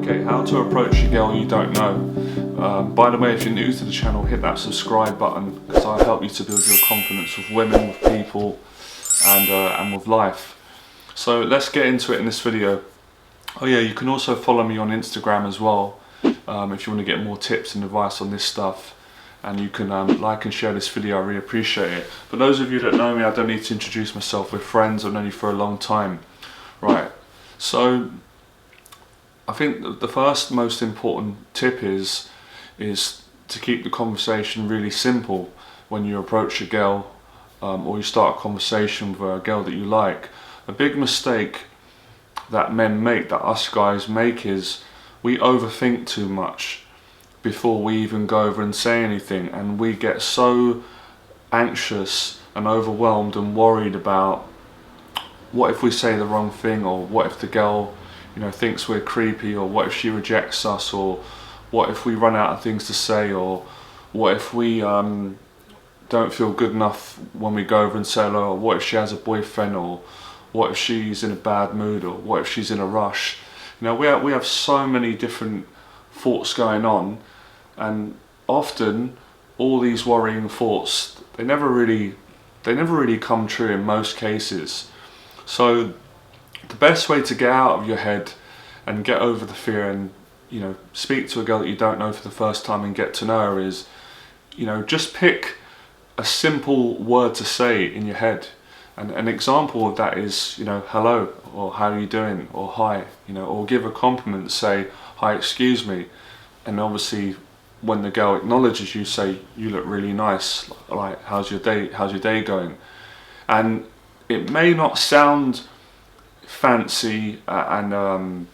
Okay, how to approach a girl you don't know. By the way, if you're new to the channel, hit that subscribe button because I'll help you to build your confidence with women, with people, and with life. So let's get into it in this video. Oh yeah, you can also follow me on Instagram as well if you want to get more tips and advice on this stuff. And you can like and share this video, I really appreciate it. For those of you that know me, I don't need to introduce myself. We're friends, I've known you for a long time. Right, so I think the first most important tip is to keep the conversation really simple when you approach a girl or you start a conversation with a girl that you like. A big mistake that men make, that us guys make, is we overthink too much before we even go over and say anything, and we get so anxious and overwhelmed and worried about what if we say the wrong thing, or what if the girl thinks we're creepy, or what if she rejects us, or what if we run out of things to say, or what if we don't feel good enough when we go over and say hello, or what if she has a boyfriend, or what if she's in a bad mood, or what if she's in a rush. We have so many different thoughts going on, and often all these worrying thoughts, they never really come true in most cases. So the best way to get out of your head and get over the fear and speak to a girl that you don't know for the first time and get to know her is just pick a simple word to say in your head. And an example of that is hello, or how are you doing, or hi, or give a compliment, say hi, excuse me. And obviously when the girl acknowledges you, say you look really nice, like how's your day going. And it may not sound fancy and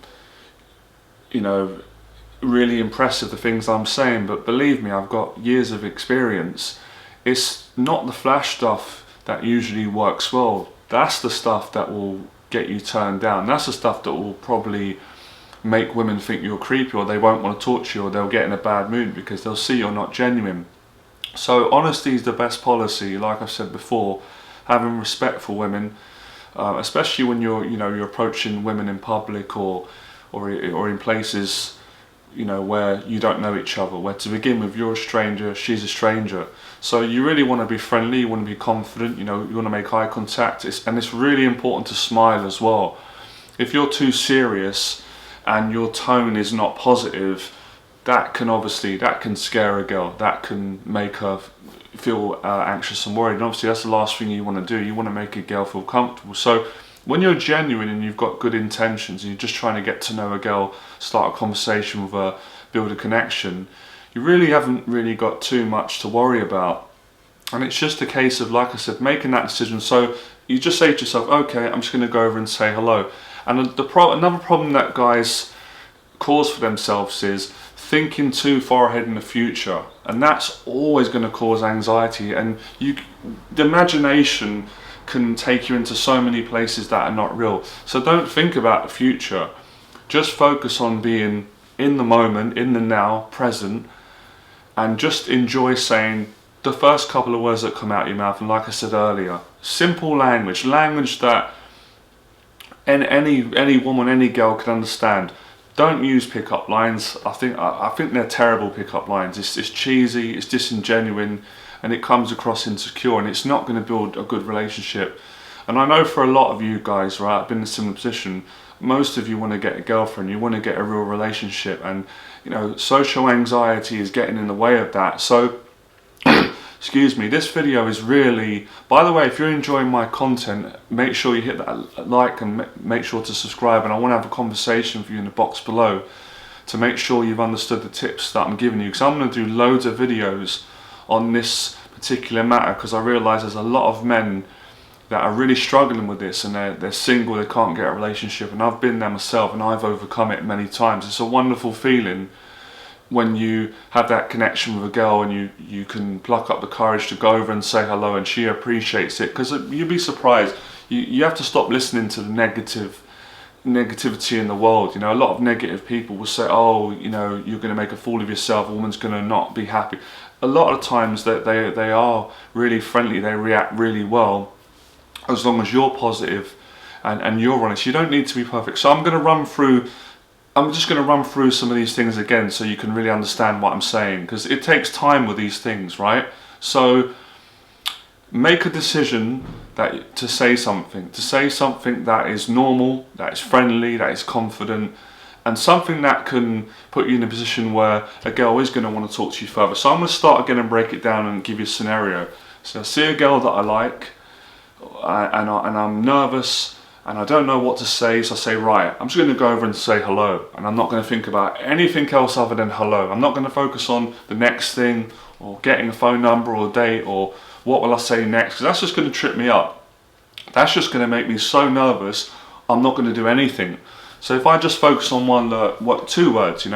really impressive, the things I'm saying, but believe me, I've got years of experience. It's not the flash stuff that usually works well. That's the stuff that will get you turned down. That's the stuff that will probably make women think you're creepy, or they won't want to talk to you, or they'll get in a bad mood because they'll see you're not genuine. So honesty is the best policy. Like I've said before, having respect for women, especially when you're approaching women in public or in places where you don't know each other, where to begin with you're a stranger, she's a stranger. So you really want to be friendly, you want to be confident, you want to make eye contact, and it's really important to smile as well. If you're too serious and your tone is not positive, that can scare a girl, that can make her feel anxious and worried, and obviously that's the last thing you want to do. You want to make a girl feel comfortable. So when you're genuine and you've got good intentions and you're just trying to get to know a girl, start a conversation with her, build a connection, you really haven't got too much to worry about. And it's just a case of, like I said, making that decision. So you just say to yourself, okay, I'm just going to go over and say hello. And another problem that guys cause for themselves is thinking too far ahead in the future, and that's always going to cause anxiety. And the imagination can take you into so many places that are not real. So don't think about the future, just focus on being in the moment, in the now, present, and just enjoy saying the first couple of words that come out of your mouth. And like I said earlier, simple language that any woman, any girl can understand. Don't use pickup lines. I think they're terrible pickup lines. It's cheesy, it's disingenuous, and it comes across insecure, and it's not going to build a good relationship. And I know for a lot of you guys, right, I've been in a similar position. Most of you want to get a girlfriend, you want to get a real relationship, and social anxiety is getting in the way of that. So excuse me, this video is really, by the way, if you're enjoying my content, make sure you hit that like and make sure to subscribe. And I want to have a conversation with you in the box below to make sure you've understood the tips that I'm giving you, because I'm going to do loads of videos on this particular matter, because I realise there's a lot of men that are really struggling with this, and they're single, they can't get a relationship, and I've been there myself and I've overcome it many times. It's a wonderful feeling when you have that connection with a girl and you can pluck up the courage to go over and say hello, and she appreciates it. Because you'd be surprised, you have to stop listening to the negativity in the world. A lot of negative people will say, oh, you're going to make a fool of yourself, a woman's going to not be happy. A lot of times that they are really friendly, they react really well, as long as you're positive and you're honest. You don't need to be perfect. So I'm going to run through I'm just going to run through some of these things again so you can really understand what I'm saying, because it takes time with these things, right? So make a decision to say something that is normal, that is friendly, that is confident, and something that can put you in a position where a girl is going to want to talk to you further. So I'm going to start again and break it down and give you a scenario. So I see a girl that I like, and I'm nervous, and I don't know what to say, so I say, right, I'm just going to go over and say hello, and I'm not going to think about anything else other than hello. I'm not going to focus on the next thing, or getting a phone number, or a date, or what will I say next, because that's just going to trip me up. That's just going to make me so nervous, I'm not going to do anything. So if I just focus on two words,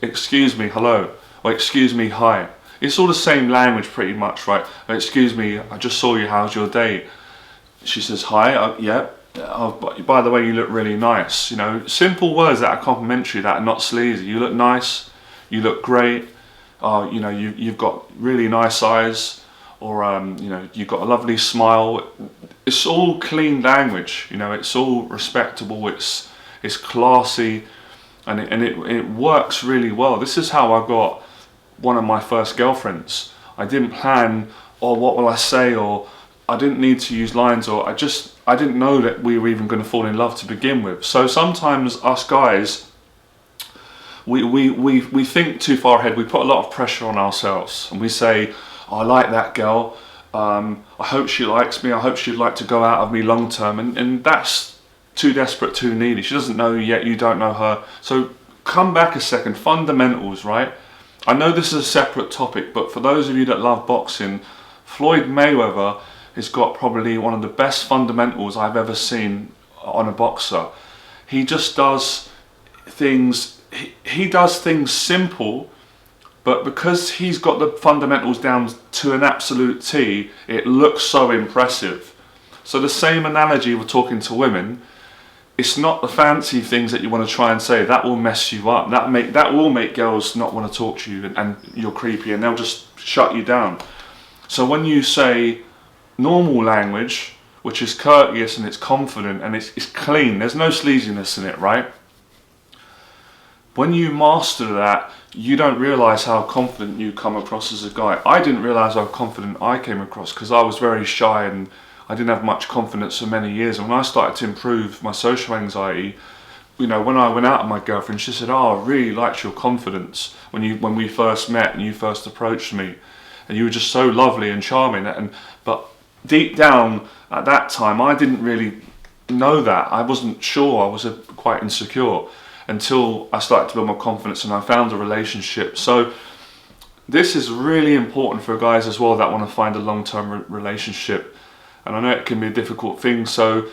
excuse me, hello, or excuse me, hi. It's all the same language pretty much, right? Excuse me, I just saw you, how's your day? She says, hi, yeah. Oh, by the way, you look really nice. Simple words that are complimentary, that are not sleazy. You look nice, you look great, you've got really nice eyes, or you've got a lovely smile. It's all clean language, it's all respectable, it's classy, and it works really well. This is how I got one of my first girlfriends. I didn't plan, or what will I say, or I didn't need to use lines, or I didn't know that we were even going to fall in love to begin with. So sometimes us guys, we think too far ahead. We put a lot of pressure on ourselves, and we say, oh, I like that girl, I hope she likes me, I hope she'd like to go out of me long term, and that's too desperate, too needy. She doesn't know you yet, you don't know her. So come back a second, fundamentals, right? I know this is a separate topic, but for those of you that love boxing, Floyd Mayweather has got probably one of the best fundamentals I've ever seen on a boxer. He just does things, he does things simple, but because he's got the fundamentals down to an absolute T, it looks so impressive. So the same analogy we're talking to women, it's not the fancy things that you want to try and say, that will mess you up. That will make girls not want to talk to you, and you're creepy, and they'll just shut you down. So when you say normal language, which is courteous and it's confident and it's clean, there's no sleaziness in it, right? When you master that, you don't realise how confident you come across as a guy. I didn't realise how confident I came across, because I was very shy and I didn't have much confidence for many years. And when I started to improve my social anxiety, when I went out with my girlfriend, she said, oh, I really liked your confidence when we first met and you first approached me, and you were just so lovely and charming. But deep down at that time, I didn't really know that. I wasn't sure. I was quite insecure until I started to build my confidence and I found a relationship. So this is really important for guys as well that want to find a long-term relationship. And I know it can be a difficult thing. So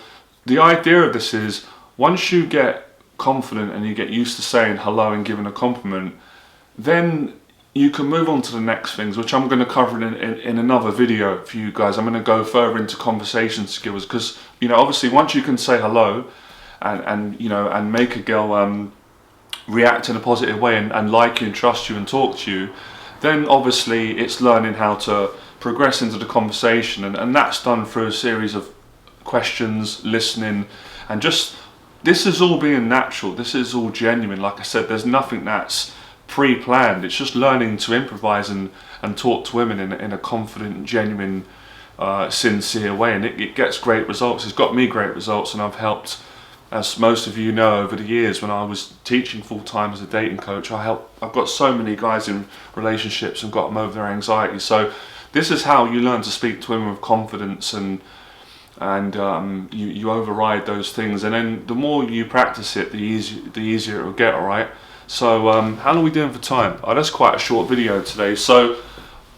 the idea of this is, once you get confident and you get used to saying hello and giving a compliment, then you can move on to the next things, which I'm going to cover in another video for you guys. I'm going to go further into conversation skills, because obviously once you can say hello and make a girl react in a positive way and like you and trust you and talk to you, then obviously it's learning how to progress into the conversation, and that's done through a series of questions, listening, and just, this is all being natural, this is all genuine. Like I said, there's nothing that's pre-planned. It's just learning to improvise and talk to women in a confident, genuine, sincere way, and it gets great results. It's got me great results, and I've helped, as most of you know, over the years when I was teaching full-time as a dating coach, I've got so many guys in relationships and got them over their anxiety. So this is how you learn to speak to women with confidence, and you override those things, and then the more you practice it, the easier it will get. All right. So how long are we doing for time? Oh, that's quite a short video today, so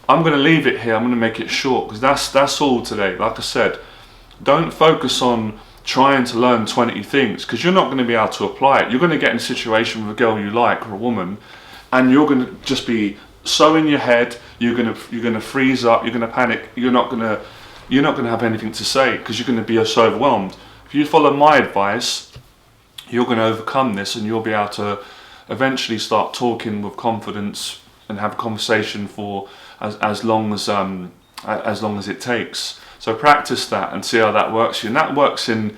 I'm going to leave it here. I'm going to make it short, because that's all today. Like I said, don't focus on trying to learn 20 things, because you're not going to be able to apply it. You're going to get in a situation with a girl you like, or a woman, and you're going to just be so in your head. You're going to freeze up. You're going to panic. You're not going to have anything to say, because you're going to be so overwhelmed. If you follow my advice, you're going to overcome this, and you'll be able to eventually start talking with confidence and have a conversation for as long as it takes. So practice that and see how that works for you. And that works in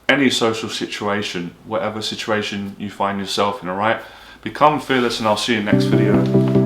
any social situation, whatever situation you find yourself in, alright? Become fearless, and I'll see you in the next video.